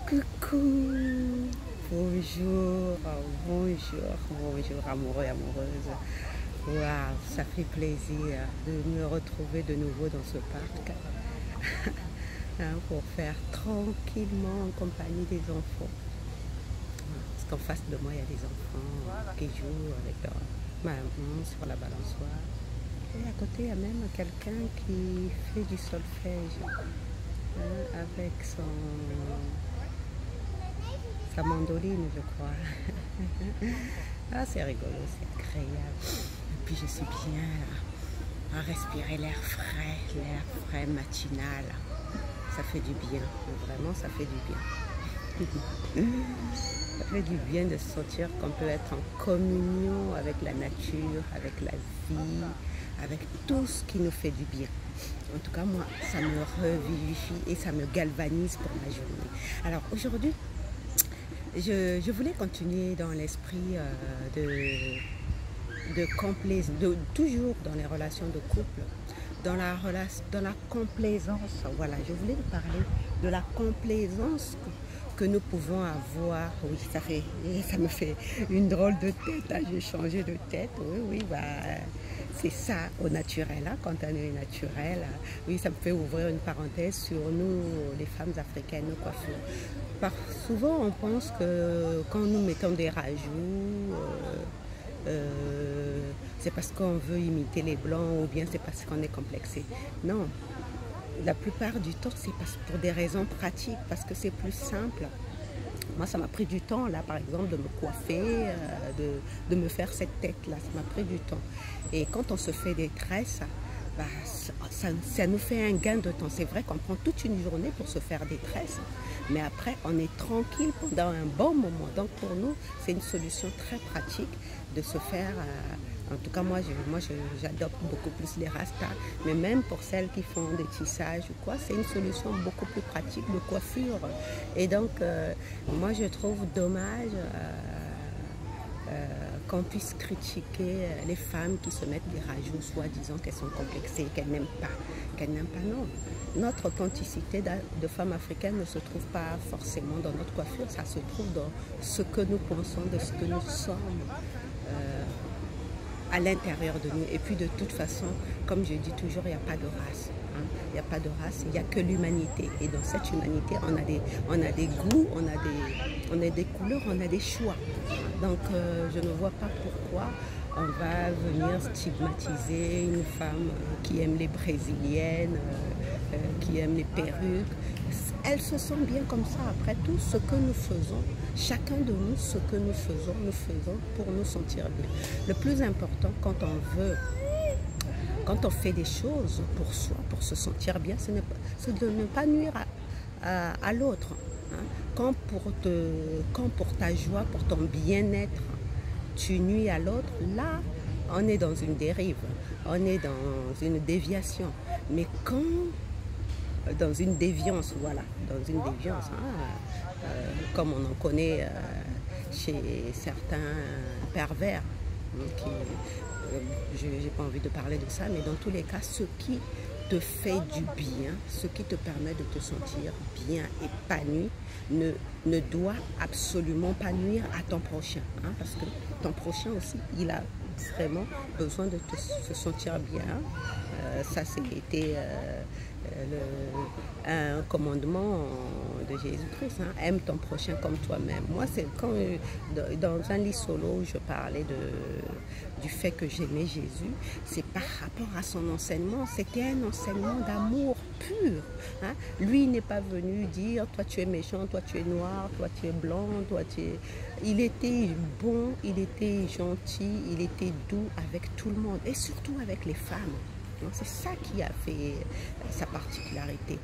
Coucou, bonjour, bonjour amoureux et amoureuses. Waouh, ça fait plaisir de me retrouver de nouveau dans ce parc pour faire tranquillement en compagnie des enfants. Parce qu'en face de moi, il y a des enfants qui jouent avec leur maman sur la balançoire. Et à côté, il y a même quelqu'un qui fait du solfège avec sa mandoline, je crois. Ah, c'est rigolo, c'est agréable. Et puis je suis bien là, à respirer l'air frais matinal. Ça fait du bien, vraiment ça fait du bien. Ça fait du bien de se sentir qu'on peut être en communion avec la nature, avec la vie, avec tout ce qui nous fait du bien. En tout cas, moi, ça me revivifie et ça me galvanise pour ma journée. Alors aujourd'hui, je voulais continuer dans l'esprit toujours dans les relations de couple, dans la complaisance. Voilà, je voulais vous parler de la complaisance que nous pouvons avoir. Oui, ça me fait une drôle de tête, là, j'ai changé de tête. Oui, bah, c'est ça au naturel, hein, quand on est naturel. Oui, ça me fait ouvrir une parenthèse sur nous, les femmes africaines, nos coiffures. Souvent, on pense que quand nous mettons des rajouts, c'est parce qu'on veut imiter les blancs ou bien c'est parce qu'on est complexé. Non, la plupart du temps, c'est pour des raisons pratiques, parce que c'est plus simple. Moi, ça m'a pris du temps, là, par exemple, de me coiffer, de me faire cette tête-là. Ça m'a pris du temps. Et quand on se fait des tresses, bah, ça nous fait un gain de temps. C'est vrai qu'on prend toute une journée pour se faire des tresses, mais après, on est tranquille pendant un bon moment. Donc, pour nous, c'est une solution très pratique de se faire... En tout cas, moi j'adopte beaucoup plus les rastas. Mais même pour celles qui font des tissages ou quoi, c'est une solution beaucoup plus pratique de coiffure. Et donc, moi, je trouve dommage qu'on puisse critiquer les femmes qui se mettent des rajouts, soi-disant qu'elles sont complexées, qu'elles n'aiment pas. Non. Notre authenticité de femme africaine ne se trouve pas forcément dans notre coiffure, ça se trouve dans ce que nous pensons, de ce que nous sommes. À l'intérieur de nous. Et puis de toute façon, comme je dis toujours, il n'y a pas de race. Hein. Il n'y a pas de race, il n'y a que l'humanité. Et dans cette humanité, on a des goûts, on a des couleurs, on a des choix. Donc je ne vois pas pourquoi on va venir stigmatiser une femme qui aime les brésiliennes, qui aime les perruques. Elles se sentent bien comme ça. Après tout, ce que nous faisons, chacun de nous, ce que nous faisons pour nous sentir bien. Le plus important quand on fait des choses pour soi, pour se sentir bien, c'est de ne pas nuire à l'autre. Hein. Quand pour ta joie, pour ton bien-être, tu nuis à l'autre, là, on est dans une dérive, on est dans une déviation. Mais quand dans une déviance, voilà, dans une déviance, hein, comme on en connaît chez certains pervers, je n'ai pas envie de parler de ça, mais dans tous les cas, ce qui te fait du bien, ce qui te permet de te sentir bien, épanoui, ne doit absolument pas nuire à ton prochain, hein, parce que ton prochain aussi, il a vraiment besoin de se sentir bien. Ça, c'était un commandement de Jésus-Christ, hein. Aime ton prochain comme toi-même. Moi, c'est quand dans un lit solo, je parlais du fait que j'aimais Jésus, c'est par rapport à son enseignement. C'était un enseignement d'amour pur, hein. Lui n'est pas venu dire toi tu es méchant, toi tu es noir, toi tu es blanc, toi tu es... Il était bon, il était gentil, il était doux avec tout le monde et surtout avec les femmes. C'est ça qui a fait sa particularité.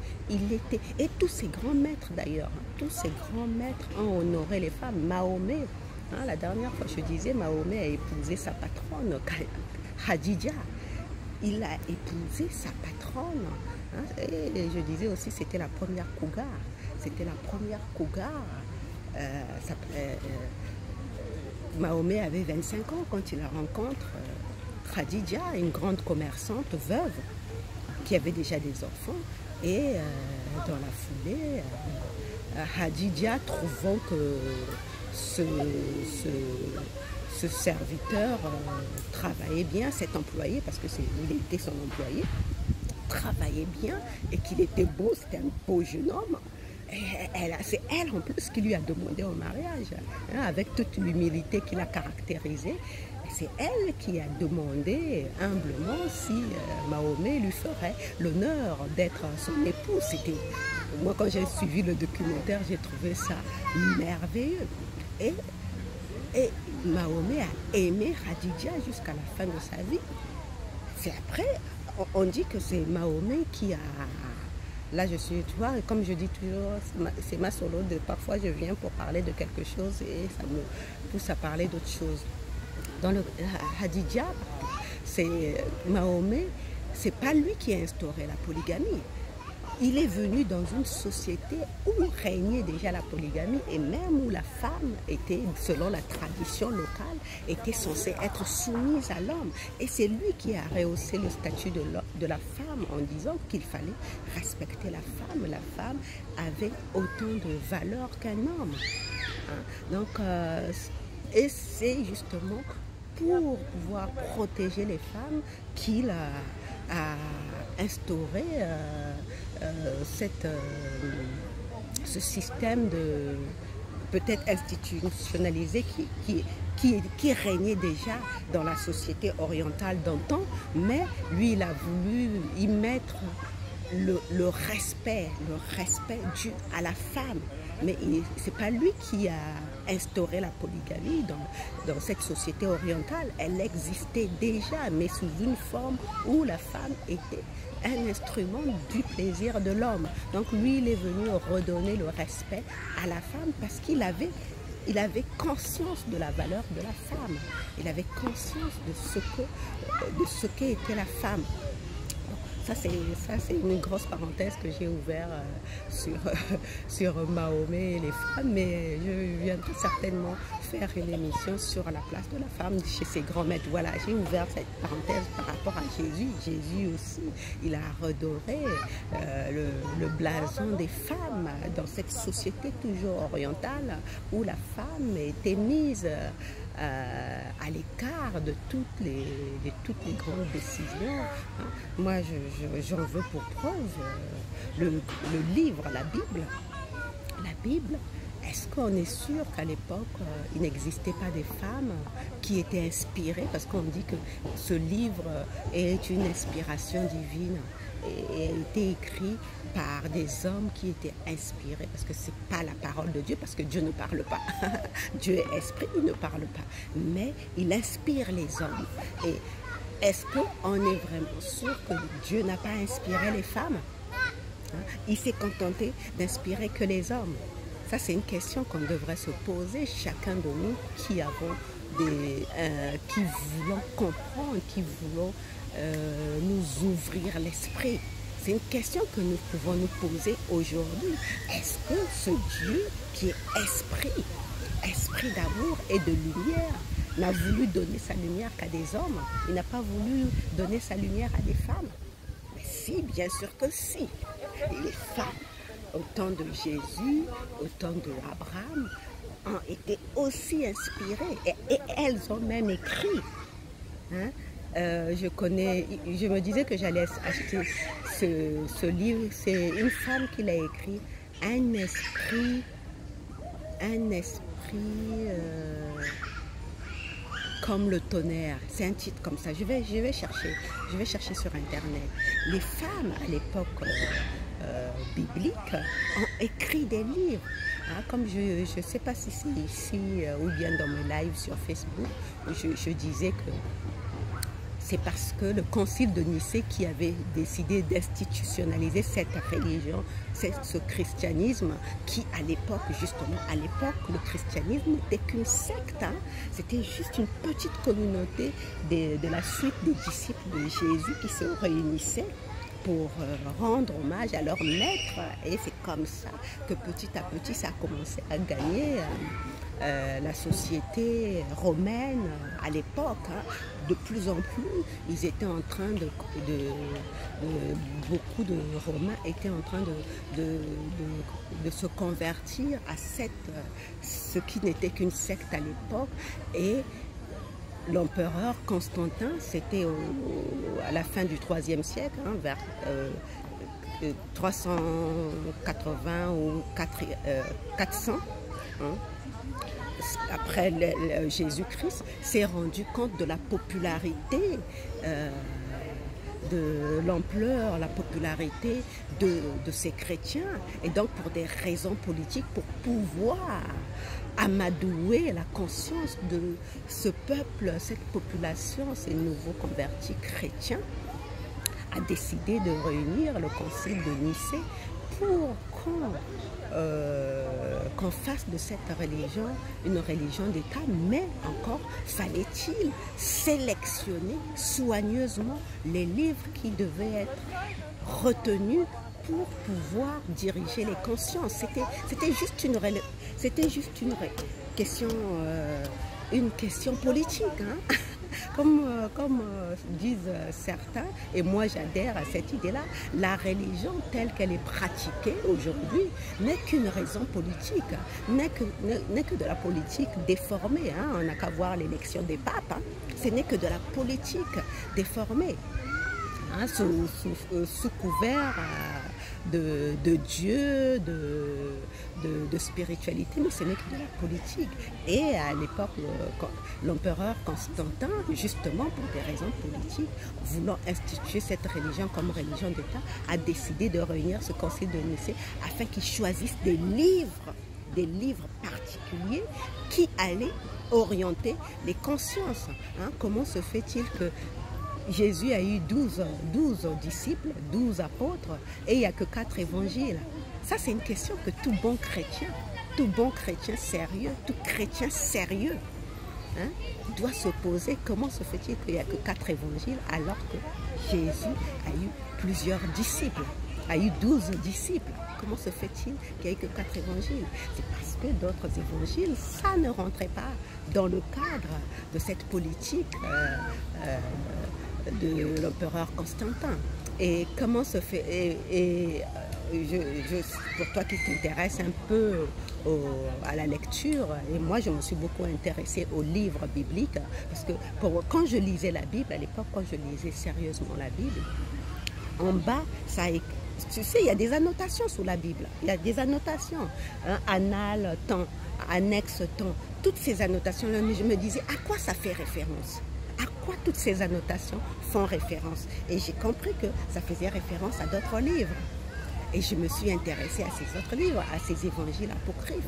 Et tous ces grands maîtres d'ailleurs, tous ces grands maîtres ont honoré les femmes. Mahomet, hein, la dernière fois je disais, Mahomet a épousé sa patronne, Khadija. Il a épousé sa patronne. Hein, et je disais aussi, c'était la première cougar. C'était la première cougar. Mahomet avait 25 ans quand il la rencontre. Khadija, une grande commerçante veuve qui avait déjà des enfants, et dans la foulée, Hadidja, trouvant que ce, ce serviteur travaillait bien, cet employé, parce que il était son employé, travaillait bien et qu'il était beau, c'était un beau jeune homme. C'est elle en plus qui lui a demandé au mariage, hein, avec toute l'humilité qui l'a caractérisée. C'est elle qui a demandé humblement si Mahomet lui ferait l'honneur d'être son époux. Moi, quand j'ai suivi le documentaire, j'ai trouvé ça merveilleux. Et Mahomet a aimé Khadija jusqu'à la fin de sa vie. C'est après, on dit que c'est Mahomet qui a... Là, je suis, tu vois, comme je dis toujours, c'est ma solo. Parfois, je viens pour parler de quelque chose et ça me pousse à parler d'autre chose. Dans le Hadidja, c'est Mahomet, c'est pas lui qui a instauré la polygamie. Il est venu dans une société où régnait déjà la polygamie et même où la femme était, selon la tradition locale, était censée être soumise à l'homme. Et c'est lui qui a rehaussé le statut de la femme en disant qu'il fallait respecter la femme. La femme avait autant de valeur qu'un homme. Hein? Donc, et c'est justement pour pouvoir protéger les femmes qu'il a instauré ce système de peut-être institutionnalisé qui régnait déjà dans la société orientale d'antan, mais lui il a voulu y mettre le respect dû à la femme. Mais ce n'est pas lui qui a instauré la polygamie dans cette société orientale. Elle existait déjà, mais sous une forme où la femme était un instrument du plaisir de l'homme. Donc lui, il est venu redonner le respect à la femme parce qu'il avait conscience de la valeur de la femme. Il avait conscience de ce qu'était la femme. Ça, c'est une grosse parenthèse que j'ai ouverte sur Mahomet et les femmes, mais je viendrai certainement faire une émission sur la place de la femme chez ses grands maîtres. Voilà, j'ai ouvert cette parenthèse par rapport à Jésus. Jésus aussi, il a redoré le blason des femmes dans cette société toujours orientale où la femme était mise à l'écart de toutes les grandes décisions. Hein. Moi, j'en veux pour preuve le livre, la Bible. Est-ce qu'on est sûr qu'à l'époque, il n'existait pas des femmes qui étaient inspirées? Parce qu'on dit que ce livre est une inspiration divine et a été écrit par des hommes qui étaient inspirés, parce que ce n'est pas la parole de Dieu, parce que Dieu ne parle pas. Dieu est esprit, il ne parle pas. Mais il inspire les hommes. Et est-ce qu'on est vraiment sûr que Dieu n'a pas inspiré les femmes? Il s'est contenté d'inspirer que les hommes. Ça, c'est une question qu'on devrait se poser, chacun de nous qui voulons comprendre, qui voulons nous ouvrir l'esprit. C'est une question que nous pouvons nous poser aujourd'hui. Est-ce que ce Dieu qui est esprit d'amour et de lumière, n'a voulu donner sa lumière qu'à des hommes? Il n'a pas voulu donner sa lumière à des femmes? Mais si, bien sûr que si. Les femmes, au temps de Jésus, au temps d'Abraham, ont été aussi inspirées et elles ont même écrit. Hein? Je me disais que j'allais acheter ce livre. C'est une femme qui l'a écrit, un esprit comme le tonnerre. C'est un titre comme ça. Je vais chercher sur internet. Les femmes à l'époque biblique ont écrit des livres. Hein, comme je ne sais pas si c'est ici ou bien dans mes lives sur Facebook, je disais que c'est parce que le concile de Nicée qui avait décidé d'institutionnaliser cette religion, ce christianisme qui à l'époque, le christianisme n'était qu'une secte. Hein. C'était juste une petite communauté de la suite des disciples de Jésus qui se réunissaient pour rendre hommage à leur maître. Et c'est comme ça que petit à petit, ça a commencé à gagner la société romaine à l'époque. De plus en plus, ils étaient en train beaucoup de Romains étaient en train de se convertir à ce qui n'était qu'une secte à l'époque. Et l'empereur Constantin, c'était à la fin du IIIe siècle, hein, vers 380 ou 400, hein, après Jésus-Christ, s'est rendu compte de la popularité, de l'ampleur, la popularité de ces chrétiens. Et donc pour des raisons politiques, pour pouvoir amadouer la conscience de ce peuple, cette population, ces nouveaux convertis chrétiens, a décidé de réunir le concile de Nicée pour qu'on fasse de cette religion une religion d'État, mais encore fallait-il sélectionner soigneusement les livres qui devaient être retenus pour pouvoir diriger les consciences. C'était juste une question politique, hein? Comme disent certains, et moi j'adhère à cette idée-là, la religion telle qu'elle est pratiquée aujourd'hui n'est qu'une raison politique, n'est que de la politique déformée, hein? On n'a qu'à voir l'élection des papes, hein? Ce n'est que de la politique déformée, hein? Sous couvert de Dieu, de spiritualité, mais ce n'est que de la politique. Et à l'époque, l'empereur Constantin, justement pour des raisons politiques, voulant instituer cette religion comme religion d'État, a décidé de réunir ce concile de Nicée afin qu'il choisisse des livres particuliers qui allaient orienter les consciences, hein? Comment se fait-il que Jésus a eu 12 disciples, 12 apôtres, et il n'y a que 4 évangiles? Ça, c'est une question que tout bon chrétien sérieux, hein, doit se poser. Comment se fait-il qu'il n'y a que 4 évangiles alors que Jésus a eu plusieurs disciples, a eu 12 disciples? Comment se fait-il qu'il n'y ait que 4 évangiles? C'est parce que d'autres évangiles, ça ne rentrait pas dans le cadre de cette politique de l'empereur Constantin. Et comment se fait, pour toi qui t'intéresse un peu à la lecture, et moi je me suis beaucoup intéressée aux livres bibliques, parce que quand je lisais la Bible, à l'époque quand je lisais sérieusement la Bible, en bas, tu sais, il y a des annotations sous la Bible, il y a des annotations, hein, annales, temps, annexe, temps, toutes ces annotations, je me disais à quoi ça fait référence? À quoi toutes ces annotations font référence? Et j'ai compris que ça faisait référence à d'autres livres. Et je me suis intéressée à ces autres livres, à ces évangiles apocryphes.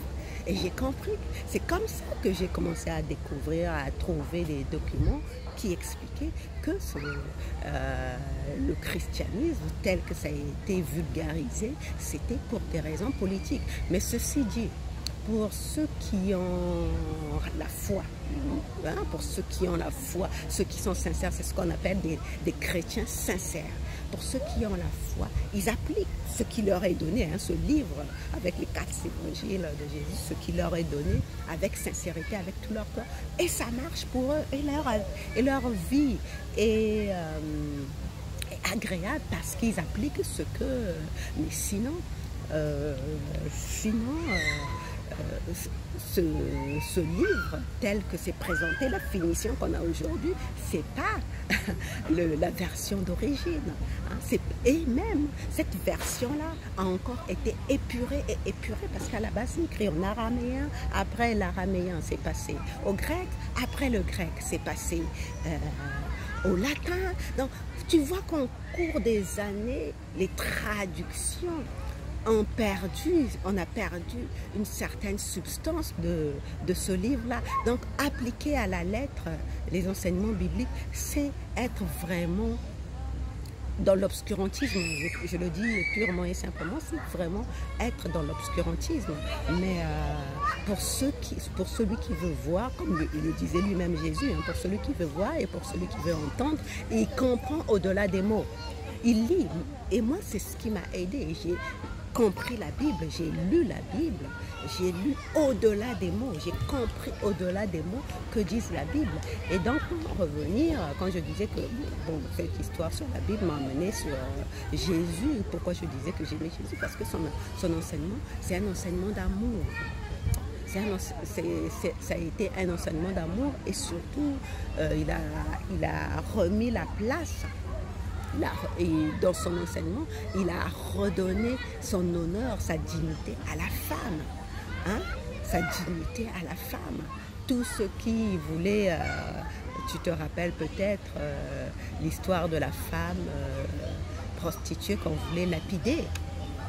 Et j'ai compris, c'est comme ça que j'ai commencé à découvrir, à trouver des documents qui expliquaient que le christianisme, tel que ça a été vulgarisé, c'était pour des raisons politiques. Mais ceci dit, pour ceux qui ont la foi, hein, pour ceux qui ont la foi, ceux qui sont sincères, c'est ce qu'on appelle des chrétiens sincères. Pour ceux qui ont la foi, ils appliquent ce qui leur est donné, hein, ce livre avec les 4 évangiles de Jésus, ce qui leur est donné avec sincérité, avec tout leur cœur. Et ça marche pour eux, et leur vie est agréable parce qu'ils appliquent ce que... Mais sinon, ce livre tel que c'est présenté, la finition qu'on a aujourd'hui, c'est pas la version d'origine, hein. Et même cette version-là a encore été épurée parce qu'à la base c'est écrit en araméen, après l'araméen c'est passé au grec, après le grec c'est passé au latin. Donc tu vois qu'au cours des années, les traductions on a perdu une certaine substance de ce livre-là. Donc, appliquer à la lettre les enseignements bibliques, c'est être vraiment dans l'obscurantisme. Je le dis purement et simplement, c'est vraiment être dans l'obscurantisme. Mais pour celui qui veut voir, comme il le disait lui-même Jésus, hein, pour celui qui veut voir et pour celui qui veut entendre, il comprend au-delà des mots. Il lit, Et moi, c'est ce qui m'a aidé. J'ai compris la Bible, j'ai lu la Bible, j'ai lu au-delà des mots, j'ai compris au-delà des mots que disent la Bible. Et donc, pour revenir, quand je disais que bon, cette histoire sur la Bible m'a amené sur Jésus, pourquoi je disais que j'aimais Jésus? Parce que son enseignement, c'est un enseignement d'amour. Ça a été un enseignement d'amour et surtout, il a remis la place. Et dans son enseignement, il a redonné son honneur, sa dignité à la femme. Hein? Sa dignité à la femme. Tous ceux qui voulaient, tu te rappelles peut-être l'histoire de la femme prostituée qu'on voulait lapider.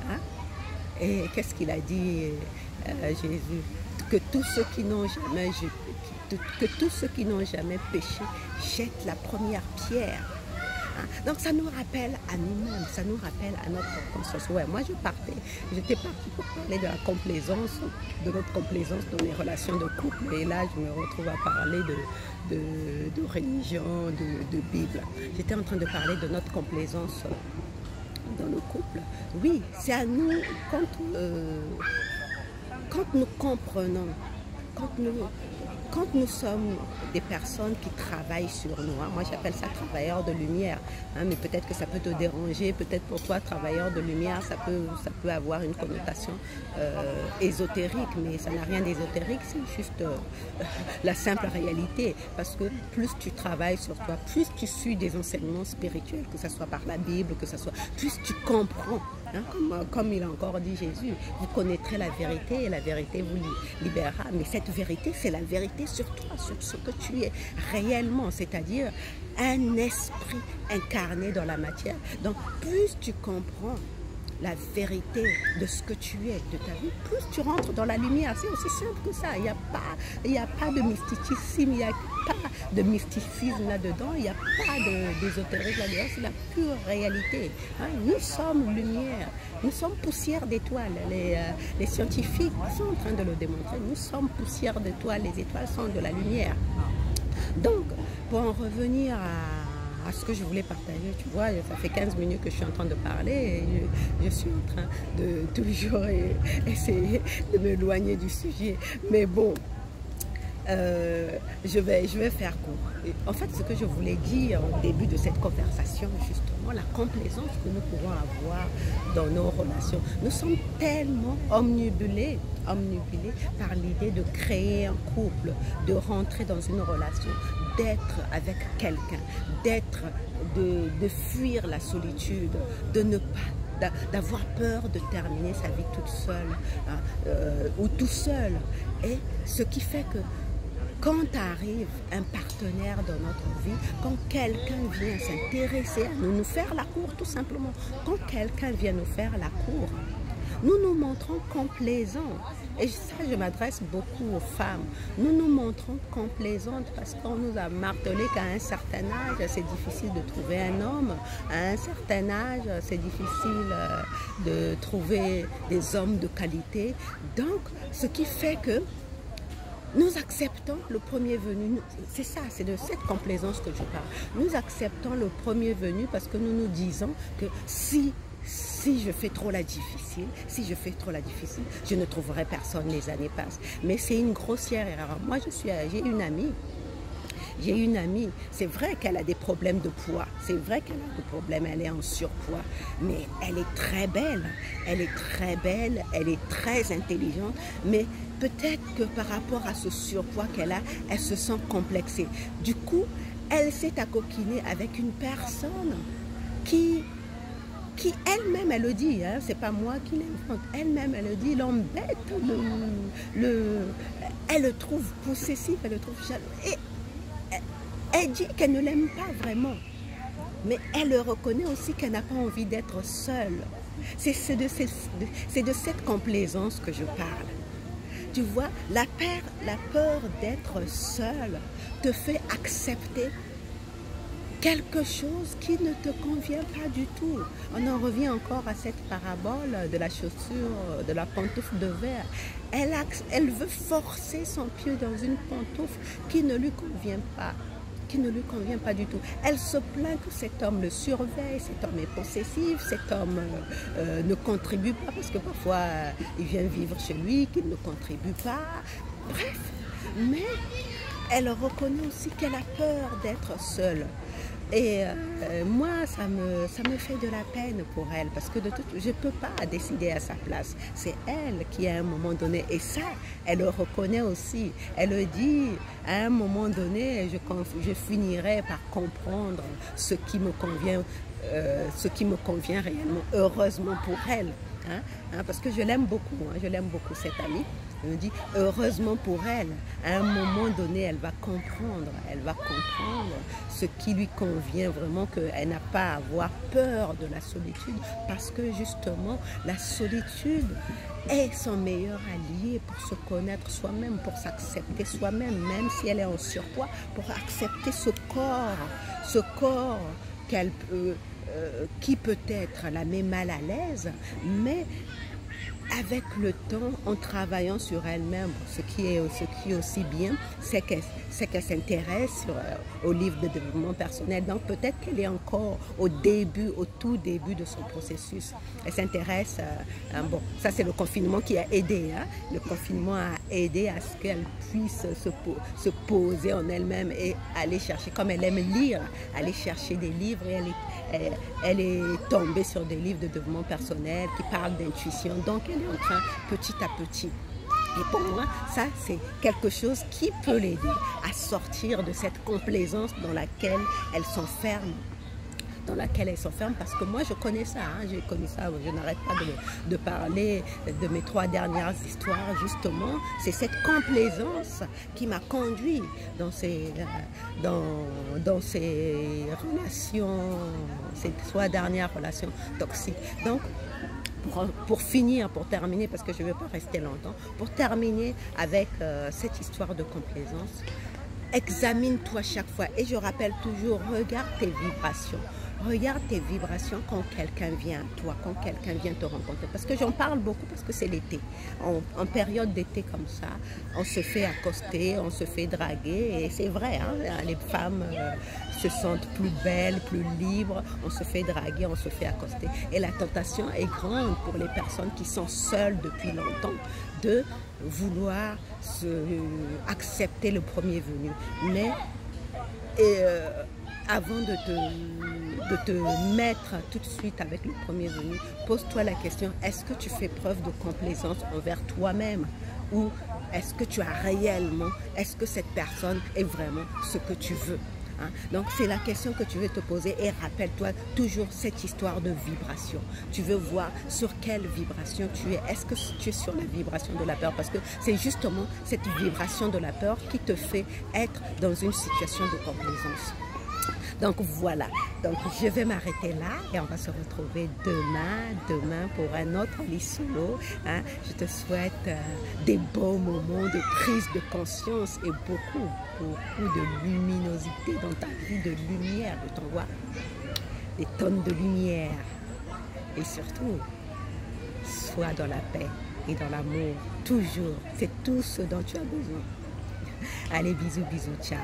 Hein? Et qu'est-ce qu'il a dit Jésus? Que tous ceux qui n'ont jamais péché jettent la première pierre. Donc ça nous rappelle à nous-mêmes, ça nous rappelle à notre conscience. Ouais, moi j'étais partie pour parler de la complaisance, de notre complaisance dans les relations de couple. Et là, je me retrouve à parler de religion, de Bible. J'étais en train de parler de notre complaisance dans le couple. Oui, c'est à nous, quand nous comprenons, quand nous sommes des personnes qui travaillent sur nous, hein, moi j'appelle ça travailleur de lumière, hein, mais peut-être que ça peut te déranger, peut-être pour toi travailleur de lumière, ça peut avoir une connotation ésotérique, mais ça n'a rien d'ésotérique, c'est juste la simple réalité, parce que plus tu travailles sur toi, plus tu suis des enseignements spirituels, que ce soit par la Bible, que ce soit, plus tu comprends. Hein, comme il a encore dit Jésus, vous connaîtrez la vérité et la vérité vous libérera. Mais cette vérité, c'est la vérité sur toi, sur ce que tu es réellement, c'est-à-dire un esprit incarné dans la matière. Donc, plus tu comprends la vérité de ce que tu es, de ta vie, plus tu rentres dans la lumière. C'est aussi simple que ça. Il n'y a pas de mysticisme, il n'y a pas de mysticisme là-dedans, il n'y a pas d'ésotérisme là-dedans, c'est la pure réalité. Hein? Nous sommes lumière, nous sommes poussière d'étoiles. Les scientifiques sont en train de le démontrer. Nous sommes poussière d'étoiles, les étoiles sont de la lumière. Donc, pour en revenir à ce que je voulais partager, tu vois, ça fait 15 minutes que je suis en train de parler et je suis en train de toujours essayer de m'éloigner du sujet. Mais bon, je vais faire court. En fait, ce que je voulais dire au début de cette conversation, justement, la complaisance que nous pouvons avoir dans nos relations. Nous sommes tellement omnibulés par l'idée de créer un couple, de rentrer dans une relation, d'être avec quelqu'un, de fuir la solitude, de ne pas, d'avoir peur de terminer sa vie toute seule hein, ou tout seul. Et ce qui fait que quand arrive un partenaire dans notre vie, quand quelqu'un vient s'intéresser à nous, nous faire la cour tout simplement, quand quelqu'un vient nous faire la cour, nous nous montrons complaisants. Et ça, je m'adresse beaucoup aux femmes. Nous nous montrons complaisantes parce qu'on nous a martelé qu'à un certain âge, c'est difficile de trouver un homme. À un certain âge, c'est difficile de trouver des hommes de qualité. Donc, ce qui fait que nous acceptons le premier venu. C'est ça, c'est de cette complaisance que je parle. Nous acceptons le premier venu parce que nous nous disons que si je fais trop la difficile, je ne trouverai personne, les années passent. Mais c'est une grossière erreur. Moi, j'ai une amie, c'est vrai qu'elle a des problèmes de poids, c'est vrai qu'elle a des problèmes, elle est en surpoids, mais elle est très belle, elle est très intelligente, mais peut-être que par rapport à ce surpoids qu'elle a, elle se sent complexée. Du coup, elle s'est accoquinée avec une personne qui elle-même, elle le dit, hein, c'est pas moi qui l'invente, elle-même, elle le dit, l'embête, elle le trouve possessif, elle le trouve jaloux. Et elle dit qu'elle ne l'aime pas vraiment, mais elle le reconnaît aussi qu'elle n'a pas envie d'être seule. C'est de cette complaisance que je parle. Tu vois, la peur d'être seule te fait accepter quelque chose qui ne te convient pas du tout. On en revient encore à cette parabole de la chaussure, de la pantoufle de verre. Elle veut forcer son pied dans une pantoufle qui ne lui convient pas. qui ne lui convient pas du tout. Elle se plaint que cet homme le surveille, cet homme est possessif, cet homme ne contribue pas parce que parfois il vient vivre chez lui, qu'il ne contribue pas. Bref, mais elle reconnaît aussi qu'elle a peur d'être seule. Et moi, ça me fait de la peine pour elle parce que je ne peux pas décider à sa place. C'est elle qui, à un moment donné, et ça, elle le reconnaît aussi. Elle le dit, à un moment donné, je finirai par comprendre ce qui me convient réellement, heureusement pour elle. Parce que je l'aime beaucoup, je l'aime beaucoup cette amie. Je me dis, heureusement pour elle, à un moment donné, elle va comprendre ce qui lui convient vraiment, qu'elle n'a pas à avoir peur de la solitude, parce que justement, la solitude est son meilleur allié pour se connaître soi-même, pour s'accepter soi-même, même si elle est en surpoids, pour accepter ce corps qu'elle peut, qui peut-être la met mal à l'aise, mais avec le temps, en travaillant sur elle-même, ce qui est aussi bien, c'est qu'elle s'intéresse au livre de développement personnel. Donc peut-être qu'elle est encore au tout début de son processus. Elle s'intéresse, bon, ça c'est le confinement qui a aidé. Le confinement a aidé à ce qu'elle puisse se poser en elle-même et aller chercher, comme elle aime lire, aller chercher des livres. Et elle est tombée sur des livres de développement personnel qui parlent d'intuition. Donc elle est en train, petit à petit. Et pour moi, ça, c'est quelque chose qui peut l'aider à sortir de cette complaisance dans laquelle elle s'enferme. Parce que moi je connais ça, j'ai connu ça, je n'arrête pas de parler de mes 3 dernières histoires justement. C'est cette complaisance qui m'a conduit dans ces relations, ces 3 dernières relations toxiques. Donc pour finir, pour terminer, parce que je ne vais pas rester longtemps, pour terminer avec cette histoire de complaisance, examine-toi chaque fois. Et je rappelle toujours, regarde tes vibrations. Regarde tes vibrations quand quelqu'un vient à toi, quand quelqu'un vient te rencontrer. Parce que j'en parle beaucoup, parce que c'est l'été. En période d'été comme ça, on se fait accoster, on se fait draguer. Et c'est vrai, les femmes se sentent plus belles, plus libres. On se fait draguer, on se fait accoster. Et la tentation est grande pour les personnes qui sont seules depuis longtemps de vouloir accepter le premier venu. Mais avant de te mettre tout de suite avec le premier venu, pose-toi la question, est-ce que tu fais preuve de complaisance envers toi-même? Ou est-ce que tu as réellement, est-ce que cette personne est vraiment ce que tu veux? Donc c'est la question que tu veux te poser, et rappelle-toi toujours cette histoire de vibration. Tu veux voir sur quelle vibration tu es. Est-ce que tu es sur la vibration de la peur? Parce que c'est justement cette vibration de la peur qui te fait être dans une situation de complaisance. Donc voilà, donc je vais m'arrêter là et on va se retrouver demain pour un autre lit solo. Je te souhaite des beaux moments de prise de conscience et beaucoup de luminosité dans ta vie, de lumière, de t'envoie des tonnes de lumière. Et surtout, sois dans la paix et dans l'amour, toujours. C'est tout ce dont tu as besoin. Allez, bisous, ciao.